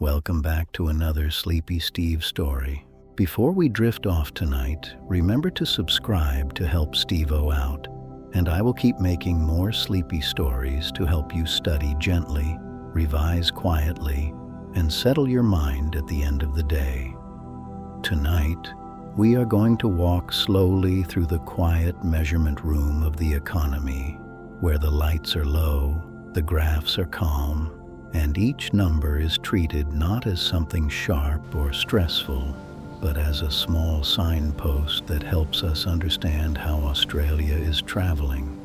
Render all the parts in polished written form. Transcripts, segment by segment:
Welcome back to another Sleepy Steve story. Before we drift off tonight, remember to subscribe to help Steve-O out, and I will keep making more sleepy stories to help you study gently, revise quietly, and settle your mind at the end of the day. Tonight, we are going to walk slowly through the quiet measurement room of the economy, where the lights are low, the graphs are calm, and each number is treated not as something sharp or stressful, but as a small signpost that helps us understand how Australia is traveling.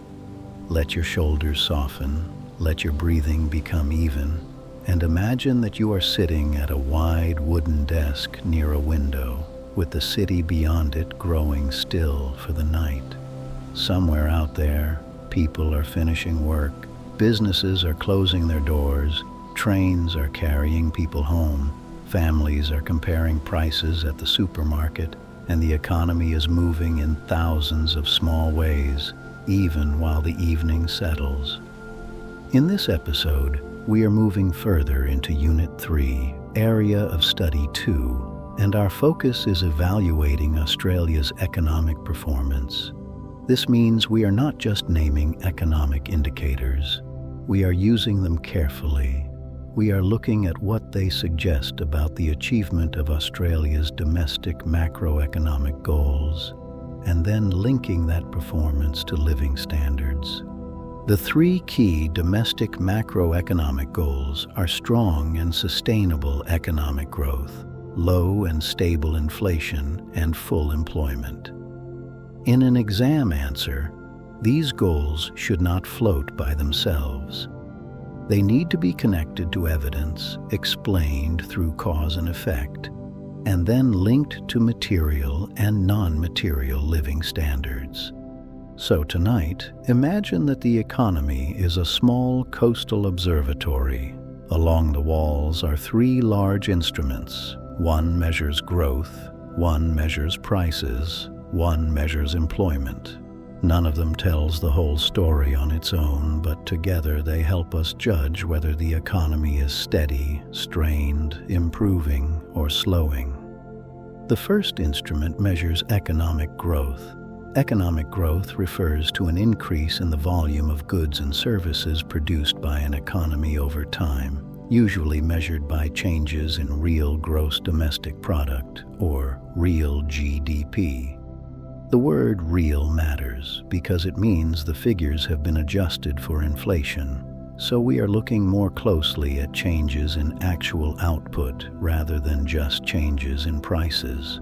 Let your shoulders soften, let your breathing become even, and imagine that you are sitting at a wide wooden desk near a window, with the city beyond it growing still for the night. Somewhere out there, people are finishing work, businesses are closing their doors, trains are carrying people home, families are comparing prices at the supermarket, and the economy is moving in thousands of small ways, even while the evening settles. In this episode, we are moving further into Unit 3, Area of Study 2, and our focus is evaluating Australia's economic performance. This means we are not just naming economic indicators. We are using them carefully. We are looking at what they suggest about the achievement of Australia's domestic macroeconomic goals, and then linking that performance to living standards. The three key domestic macroeconomic goals are strong and sustainable economic growth, low and stable inflation, and full employment. In an exam answer, these goals should not float by themselves. They need to be connected to evidence, explained through cause and effect, and then linked to material and non-material living standards. So tonight, imagine that the economy is a small coastal observatory. Along the walls are three large instruments. One measures growth, one measures prices, one measures employment. None of them tells the whole story on its own, but together they help us judge whether the economy is steady, strained, improving, or slowing. The first instrument measures economic growth. Economic growth refers to an increase in the volume of goods and services produced by an economy over time, usually measured by changes in real gross domestic product, or real GDP. The word real matters because it means the figures have been adjusted for inflation, so we are looking more closely at changes in actual output rather than just changes in prices.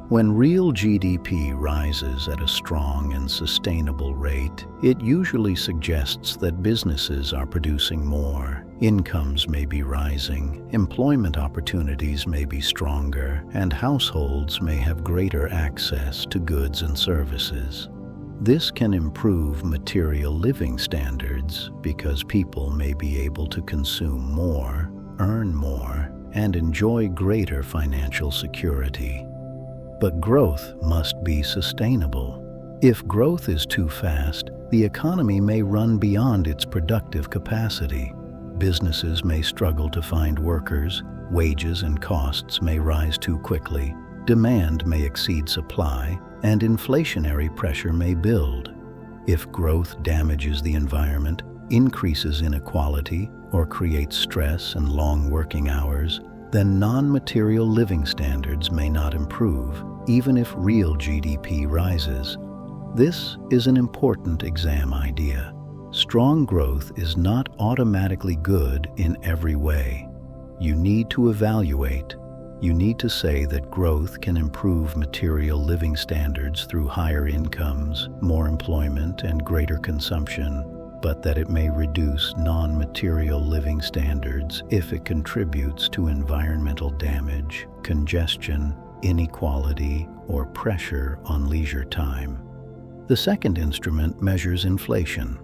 When real GDP rises at a strong and sustainable rate, it usually suggests that businesses are producing more, incomes may be rising, employment opportunities may be stronger, and households may have greater access to goods and services. This can improve material living standards because people may be able to consume more, earn more, and enjoy greater financial security. But growth must be sustainable. If growth is too fast, the economy may run beyond its productive capacity. Businesses may struggle to find workers, wages and costs may rise too quickly, demand may exceed supply, and inflationary pressure may build. If growth damages the environment, increases inequality, or creates stress and long working hours, then non-material living standards may not improve, even if real GDP rises. This is an important exam idea. Strong growth is not automatically good in every way. You need to evaluate. You need to say that growth can improve material living standards through higher incomes, more employment, and greater consumption, but that it may reduce non-material living standards if it contributes to environmental damage, congestion, inequality, or pressure on leisure time. The second instrument measures inflation.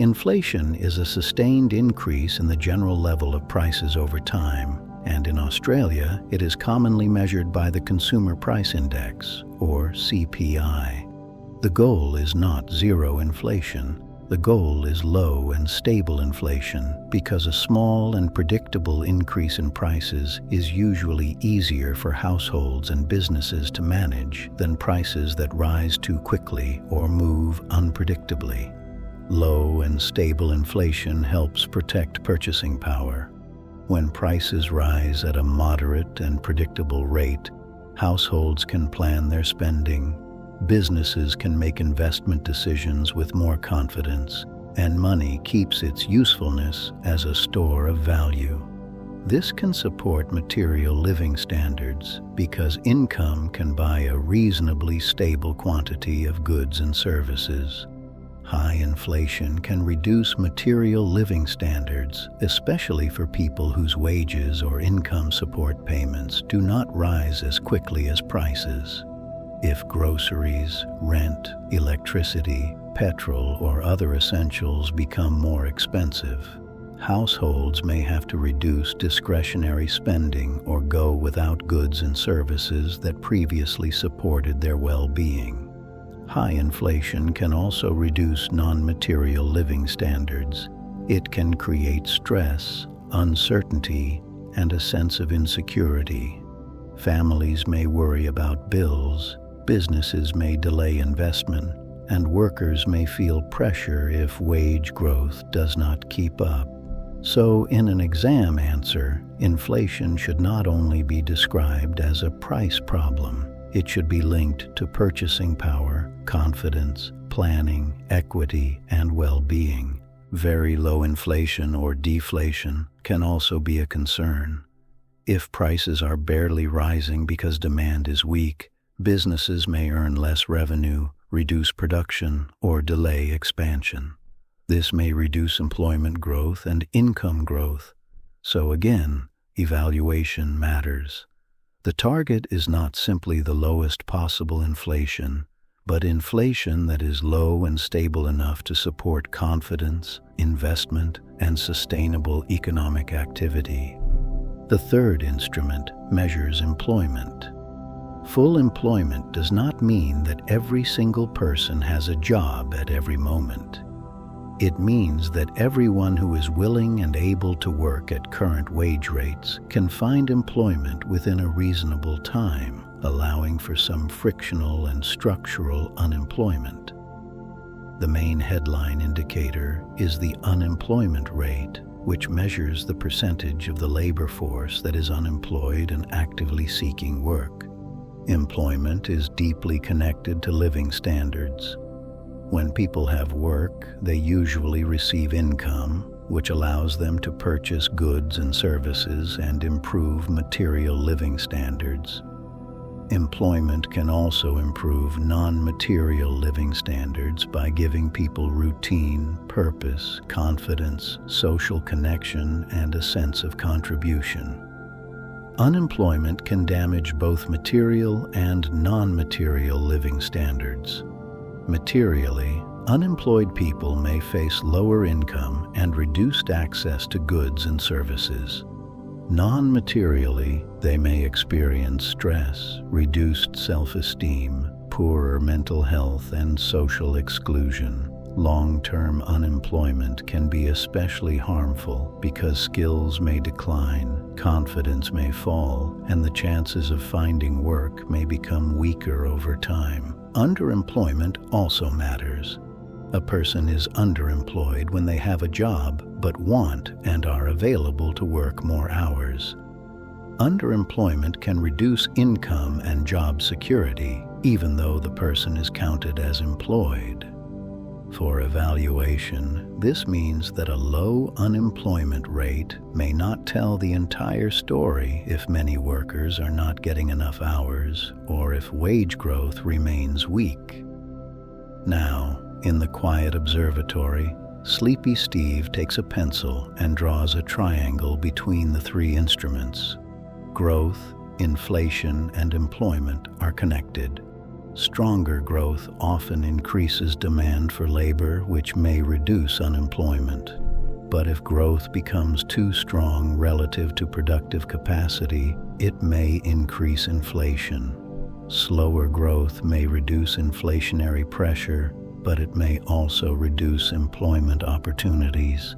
Inflation is a sustained increase in the general level of prices over time, and in Australia, it is commonly measured by the Consumer Price Index, or CPI. The goal is not zero inflation, The goal is low and stable inflation because a small and predictable increase in prices is usually easier for households and businesses to manage than prices that rise too quickly or move unpredictably. Low and stable inflation helps protect purchasing power. When prices rise at a moderate and predictable rate, households can plan their spending, businesses can make investment decisions with more confidence, and money keeps its usefulness as a store of value. This can support material living standards because income can buy a reasonably stable quantity of goods and services. High inflation can reduce material living standards, especially for people whose wages or income support payments do not rise as quickly as prices. If groceries, rent, electricity, petrol, or other essentials become more expensive, households may have to reduce discretionary spending or go without goods and services that previously supported their well-being. High inflation can also reduce non-material living standards. It can create stress, uncertainty, and a sense of insecurity. Families may worry about bills, businesses may delay investment, and workers may feel pressure if wage growth does not keep up. So, in an exam answer, inflation should not only be described as a price problem, it should be linked to purchasing power, confidence, planning, equity, and well-being. Very low inflation or deflation can also be a concern. If prices are barely rising because demand is weak, businesses may earn less revenue, reduce production, or delay expansion. This may reduce employment growth and income growth. So again, evaluation matters. The target is not simply the lowest possible inflation, but inflation that is low and stable enough to support confidence, investment, and sustainable economic activity. The third instrument measures employment. Full employment does not mean that every single person has a job at every moment. It means that everyone who is willing and able to work at current wage rates can find employment within a reasonable time, allowing for some frictional and structural unemployment. The main headline indicator is the unemployment rate, which measures the percentage of the labor force that is unemployed and actively seeking work. Employment is deeply connected to living standards. When people have work, they usually receive income, which allows them to purchase goods and services and improve material living standards. Employment can also improve non-material living standards by giving people routine, purpose, confidence, social connection, and a sense of contribution. Unemployment can damage both material and non-material living standards. Materially, unemployed people may face lower income and reduced access to goods and services. Non-materially, they may experience stress, reduced self-esteem, poorer mental health, and social exclusion. Long-term unemployment can be especially harmful because skills may decline, confidence may fall, and the chances of finding work may become weaker over time. Underemployment also matters. A person is underemployed when they have a job but want and are available to work more hours. Underemployment can reduce income and job security, even though the person is counted as employed. For evaluation, this means that a low unemployment rate may not tell the entire story if many workers are not getting enough hours or if wage growth remains weak. Now, in the quiet observatory, Sleepy Steve takes a pencil and draws a triangle between the three instruments. Growth, inflation, and employment are connected. Stronger growth often increases demand for labor, which may reduce unemployment. But if growth becomes too strong relative to productive capacity, it may increase inflation. Slower growth may reduce inflationary pressure, but it may also reduce employment opportunities.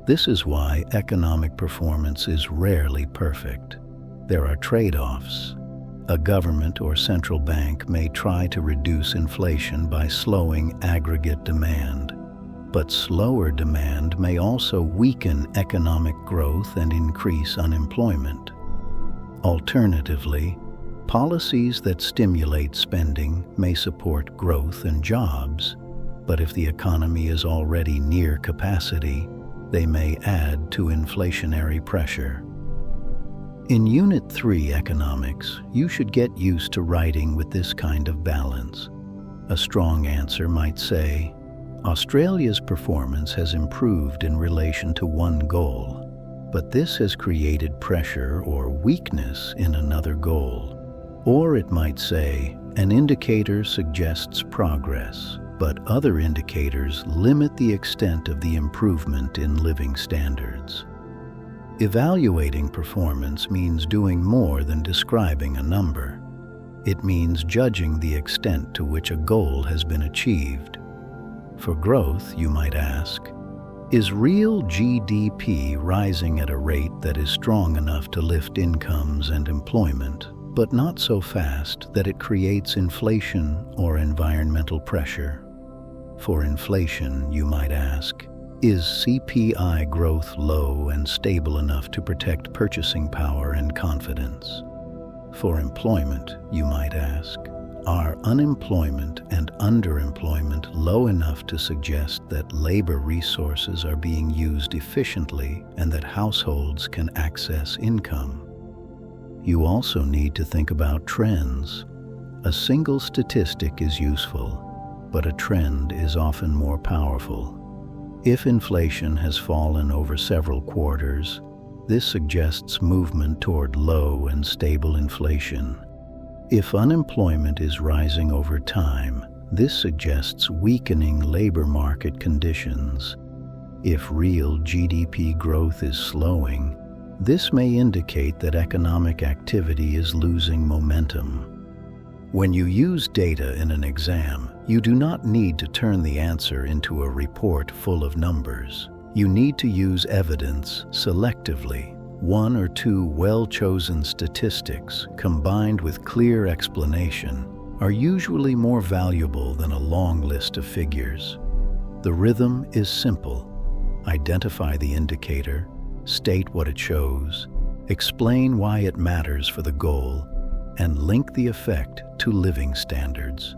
This is why economic performance is rarely perfect. There are trade-offs. A government or central bank may try to reduce inflation by slowing aggregate demand, but slower demand may also weaken economic growth and increase unemployment. Alternatively, policies that stimulate spending may support growth and jobs, but if the economy is already near capacity, they may add to inflationary pressure. In Unit 3 Economics, you should get used to writing with this kind of balance. A strong answer might say, Australia's performance has improved in relation to one goal, but this has created pressure or weakness in another goal. Or it might say, an indicator suggests progress, but other indicators limit the extent of the improvement in living standards. Evaluating performance means doing more than describing a number. It means judging the extent to which a goal has been achieved. For growth, you might ask, is real GDP rising at a rate that is strong enough to lift incomes and employment, but not so fast that it creates inflation or environmental pressure? For inflation, you might ask, is CPI growth low and stable enough to protect purchasing power and confidence? For employment, you might ask, are unemployment and underemployment low enough to suggest that labor resources are being used efficiently and that households can access income? You also need to think about trends. A single statistic is useful, but a trend is often more powerful. If inflation has fallen over several quarters, this suggests movement toward low and stable inflation. If unemployment is rising over time, this suggests weakening labor market conditions. If real GDP growth is slowing, this may indicate that economic activity is losing momentum. When you use data in an exam, you do not need to turn the answer into a report full of numbers. You need to use evidence selectively. One or two well-chosen statistics, combined with clear explanation, are usually more valuable than a long list of figures. The rhythm is simple. Identify the indicator, state what it shows, explain why it matters for the goal, and link the effect to living standards.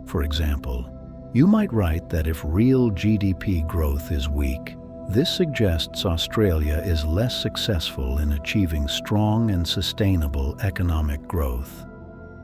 For example, you might write that if real GDP growth is weak, this suggests Australia is less successful in achieving strong and sustainable economic growth.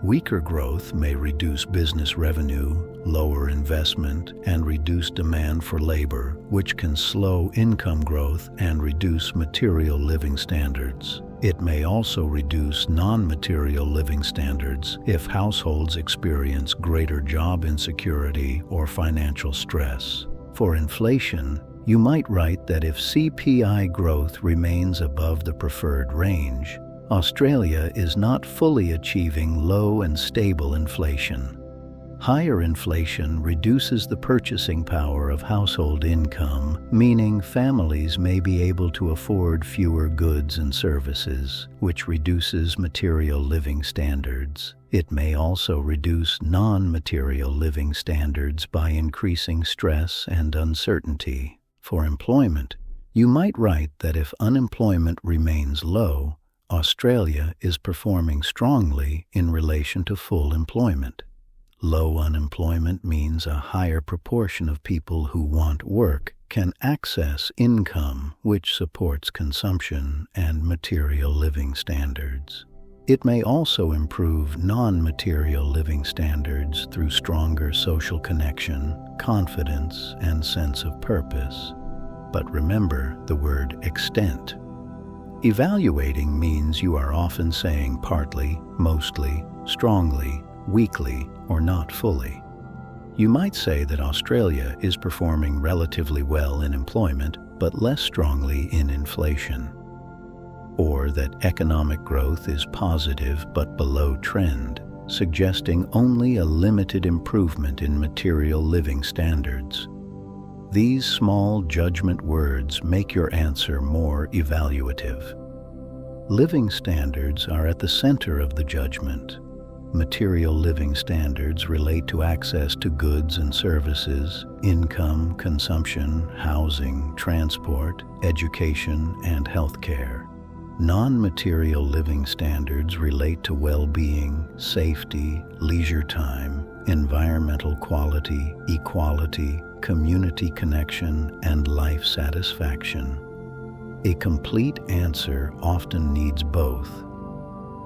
Weaker growth may reduce business revenue, lower investment, and reduce demand for labor, which can slow income growth and reduce material living standards. It may also reduce non-material living standards if households experience greater job insecurity or financial stress. For inflation, you might write that if CPI growth remains above the preferred range, Australia is not fully achieving low and stable inflation. Higher inflation reduces the purchasing power of household income, meaning families may be able to afford fewer goods and services, which reduces material living standards. It may also reduce non-material living standards by increasing stress and uncertainty. For employment, you might write that if unemployment remains low, Australia is performing strongly in relation to full employment. Low unemployment means a higher proportion of people who want work can access income, which supports consumption and material living standards. It may also improve non-material living standards through stronger social connection, confidence, and sense of purpose. But remember the word extent. Evaluating means you are often saying partly, mostly, strongly, weakly, or not fully. You might say that Australia is performing relatively well in employment, but less strongly in inflation. Or that economic growth is positive but below trend. suggesting only a limited improvement in material living standards. These small judgment words make your answer more evaluative. Living standards are at the center of the judgment. Material living standards relate to access to goods and services, income, consumption, housing, transport, education, and healthcare. Non-material living standards relate to well-being, safety, leisure time, environmental quality, equality, community connection, and life satisfaction. A complete answer often needs both.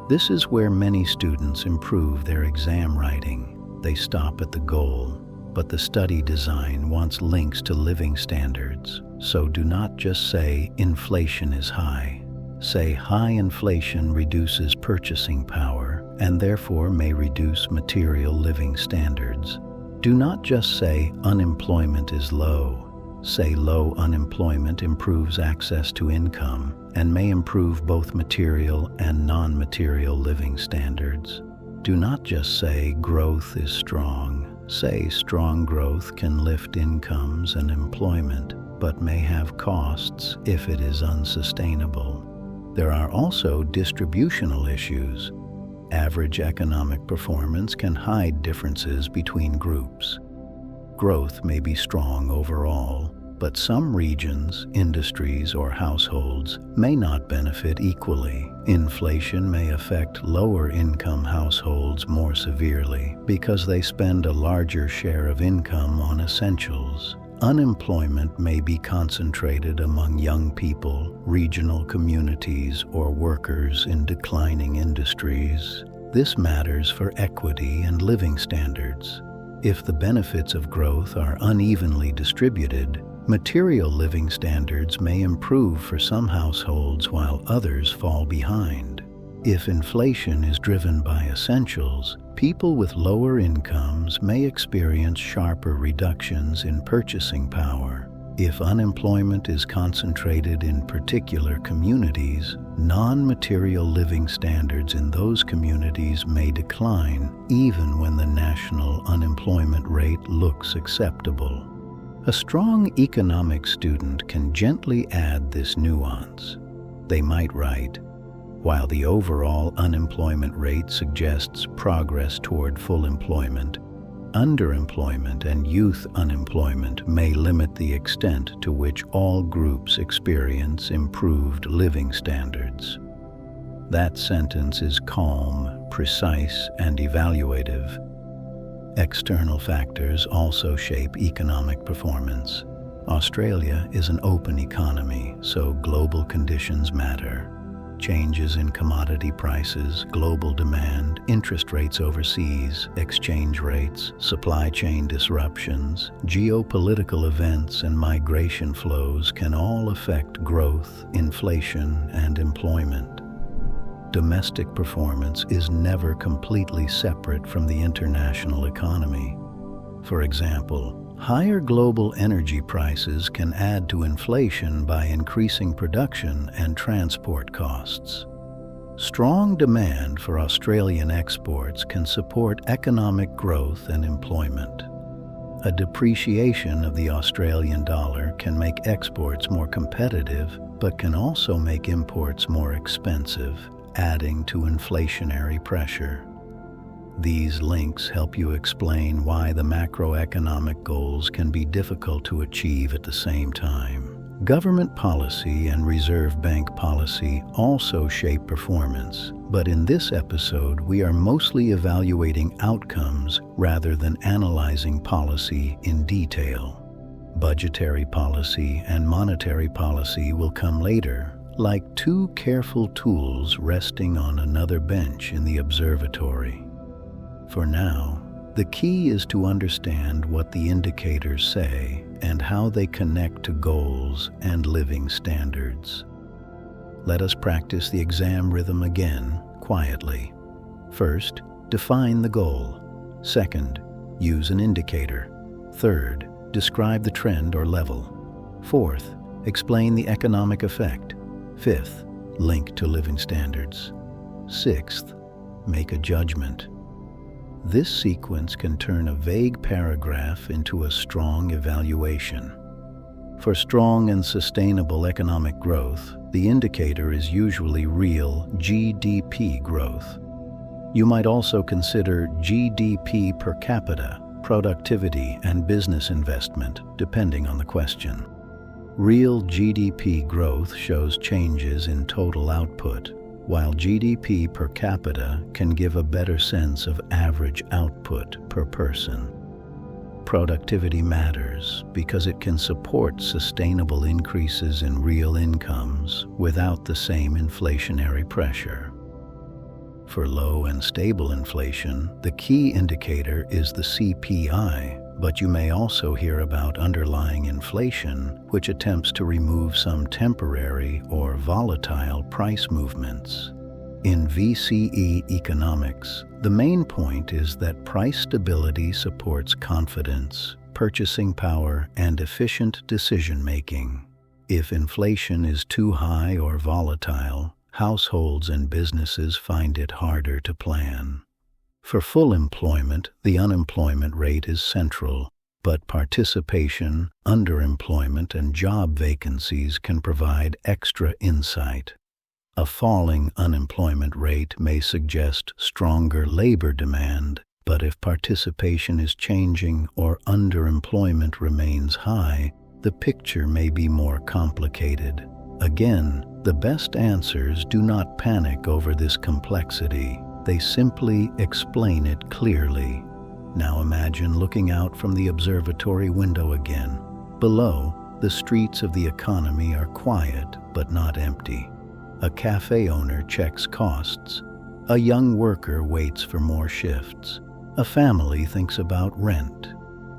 This is where many students improve their exam writing. They stop at the goal, but the study design wants links to living standards. So do not just say inflation is high. Say high inflation reduces purchasing power and therefore may reduce material living standards. Do not just say unemployment is low. Say low unemployment improves access to income and may improve both material and non-material living standards. Do not just say growth is strong. Say strong growth can lift incomes and employment, but may have costs if it is unsustainable. There are also distributional issues. Average economic performance can hide differences between groups. Growth may be strong overall, but some regions, industries, or households may not benefit equally. Inflation may affect lower-income households more severely because they spend a larger share of income on essentials. Unemployment may be concentrated among young people, regional communities, or workers in declining industries. This matters for equity and living standards. If the benefits of growth are unevenly distributed, material living standards may improve for some households while others fall behind. If inflation is driven by essentials, people with lower incomes may experience sharper reductions in purchasing power. If unemployment is concentrated in particular communities, non-material living standards in those communities may decline even when the national unemployment rate looks acceptable. A strong economic student can gently add this nuance. They might write, while the overall unemployment rate suggests progress toward full employment, underemployment and youth unemployment may limit the extent to which all groups experience improved living standards. That sentence is calm, precise, and evaluative. External factors also shape economic performance. Australia is an open economy, so global conditions matter. Changes in commodity prices, global demand, interest rates overseas, exchange rates, supply chain disruptions, geopolitical events, and migration flows can all affect growth, inflation, and employment. Domestic performance is never completely separate from the international economy. For example, higher global energy prices can add to inflation by increasing production and transport costs. Strong demand for Australian exports can support economic growth and employment. A depreciation of the Australian dollar can make exports more competitive, but can also make imports more expensive, adding to inflationary pressure. These links help you explain why the macroeconomic goals can be difficult to achieve at the same time. Government policy and Reserve Bank policy also shape performance, but in this episode we are mostly evaluating outcomes rather than analyzing policy in detail. Budgetary policy and monetary policy will come later, like two careful tools resting on another bench in the observatory. For now, the key is to understand what the indicators say and how they connect to goals and living standards. Let us practice the exam rhythm again, quietly. First, define the goal. Second, use an indicator. Third, describe the trend or level. Fourth, explain the economic effect. Fifth, link to living standards. Sixth, make a judgment. This sequence can turn a vague paragraph into a strong evaluation. For strong and sustainable economic growth, the indicator is usually real GDP growth. You might also consider GDP per capita, productivity, and business investment, depending on the question. Real GDP growth shows changes in total output, while GDP per capita can give a better sense of average output per person. Productivity matters because it can support sustainable increases in real incomes without the same inflationary pressure. For low and stable inflation, the key indicator is the CPI, but you may also hear about underlying inflation, which attempts to remove some temporary or volatile price movements. In VCE economics, the main point is that price stability supports confidence, purchasing power, and efficient decision-making. If inflation is too high or volatile, households and businesses find it harder to plan. For full employment, the unemployment rate is central, but participation, underemployment, and job vacancies can provide extra insight. A falling unemployment rate may suggest stronger labor demand, but if participation is changing or underemployment remains high, the picture may be more complicated. Again, the best answers do not panic over this complexity. They simply explain it clearly. Now imagine looking out from the observatory window again. Below, the streets of the economy are quiet but not empty. A cafe owner checks costs. A young worker waits for more shifts. A family thinks about rent.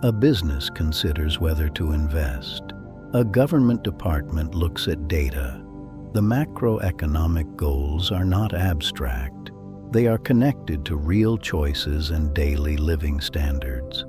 A business considers whether to invest. A government department looks at data. The macroeconomic goals are not abstract. They are connected to real choices and daily living standards.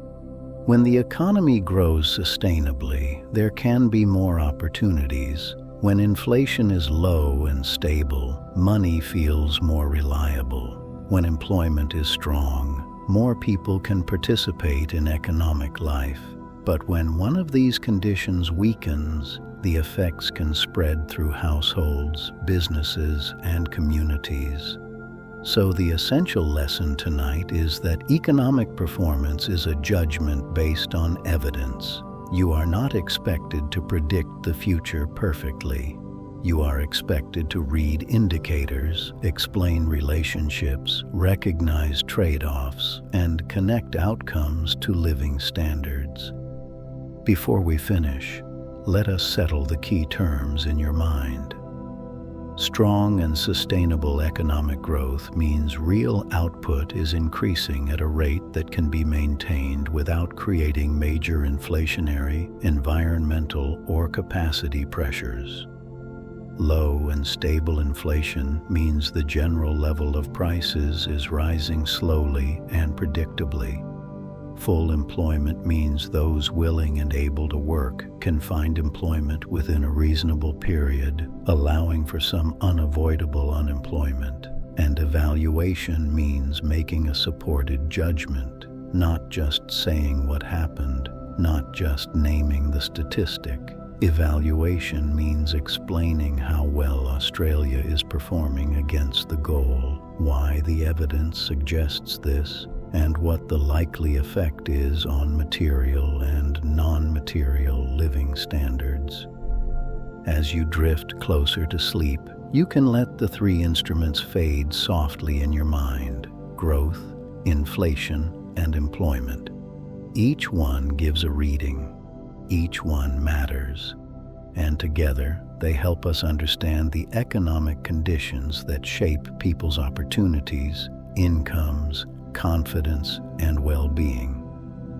When the economy grows sustainably, there can be more opportunities. When inflation is low and stable, money feels more reliable. When employment is strong, more people can participate in economic life. But when one of these conditions weakens, the effects can spread through households, businesses, and communities. So the essential lesson tonight is that economic performance is a judgment based on evidence. You are not expected to predict the future perfectly. You are expected to read indicators, explain relationships, recognize trade-offs, and connect outcomes to living standards. Before we finish, let us settle the key terms in your mind. Strong and sustainable economic growth means real output is increasing at a rate that can be maintained without creating major inflationary, environmental, or capacity pressures. Low and stable inflation means the general level of prices is rising slowly and predictably. Full employment means those willing and able to work can find employment within a reasonable period, allowing for some unavoidable unemployment. And evaluation means making a supported judgment, not just saying what happened, not just naming the statistic. Evaluation means explaining how well Australia is performing against the goal, why the evidence suggests this, and what the likely effect is on material and non-material living standards. As you drift closer to sleep, you can let the three instruments fade softly in your mind: growth, inflation, and employment. Each one gives a reading. Each one matters. And together, they help us understand the economic conditions that shape people's opportunities, incomes, confidence, and well-being.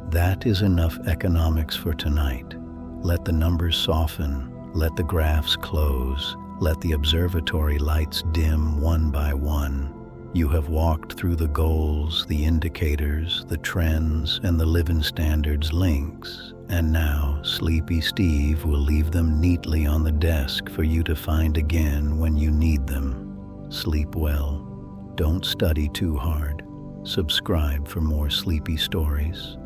That is enough economics for tonight. Let the numbers soften, let the graphs close, let the observatory lights dim one by one. You have walked through the goals, the indicators, the trends, and the living standards links. And now, Sleepy Steve will leave them neatly on the desk for you to find again when you need them. Sleep well. Don't study too hard. Subscribe for more sleepy stories.